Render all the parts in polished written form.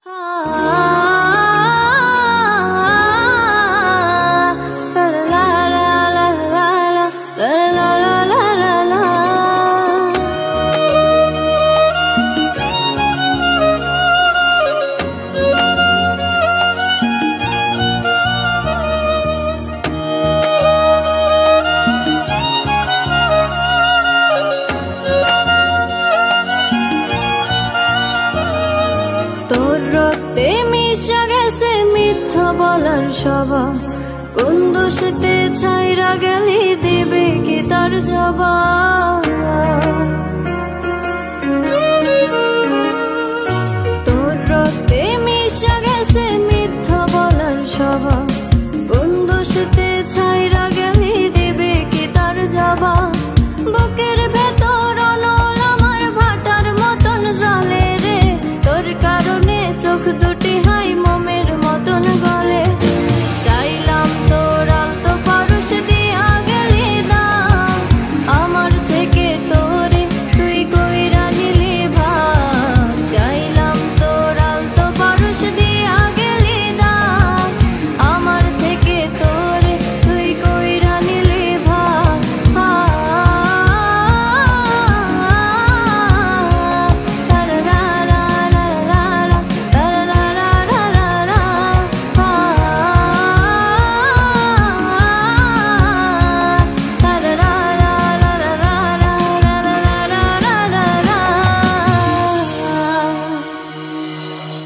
তোর রক্তে মিশা গেছে মিথ্যা বলার স্বভাব, কোন দোষেতে ছাইরা গেলি দেবে কি তার জবাব। তোর রক্তে মিশা গেছে মিথ্যা বলার স্বভাব, কোন দোষেতে ছাইরা গেলি দেবে কি তার জবাব। বুকের ভেতর অনল আমার ভাটার মতন জ্বলে রে, তোর কারণে চোখ দুটি হাই মোমের মতন গলে। চাইলাম তোর আলতো পারস দিয়া গেলি দাম, আমার থেকে তোরে তুই কইরা নিলি ভাগ। চাইলাম তোর আলতো পারস দিয়া গেলি দাম, আমার থেকে তোরে তুই কইরা নিলি ভাগ।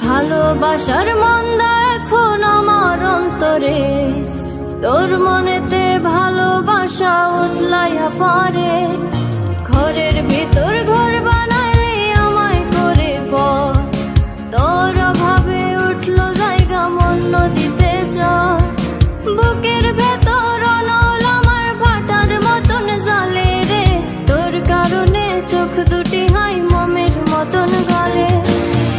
ভালোবাসার মন্দা এখন আমার অন্তরে, তোর মনেতে ভালোবাসা উতলাইয়া পড়ে। ঘরের ভিতর ঘর বানাইলে আমায় করে পর, তোর অভাবে উঠলো জায়গা মন নদীতে চর। বুকের ভেতর অনল আমার ভাটার মতন জ্বলে রে, তোর কারণে চোখ দুটি হাই মোমের মতন গলে।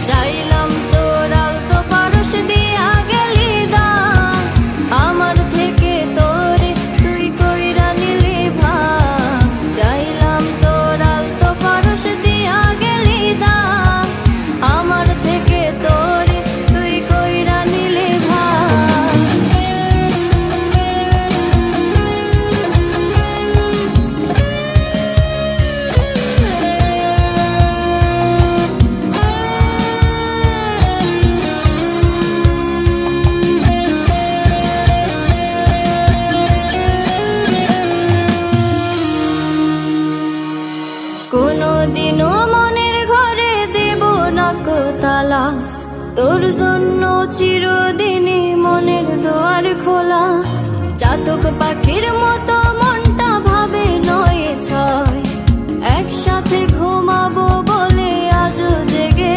চাইলাম তোর আলতো পারস দিয়া গেলি দাম, আমার থেকে তোরে তুই কইরা নিলি ভাগ। চাইলাম তোর আলতো পারস দিয়া গেলি দাম, আমার থেকে তোরে তুই কইরা নিলি ভাগ। কোনদিনও মনের ঘরে দেব না তালা, তোর জন্য চিরদিনই মনের দুয়ার খোলা। চাতক পাখির মতো মনটা ভাবে নয় ছয়, একসাথে ঘুমাবো বলে আজও জেগে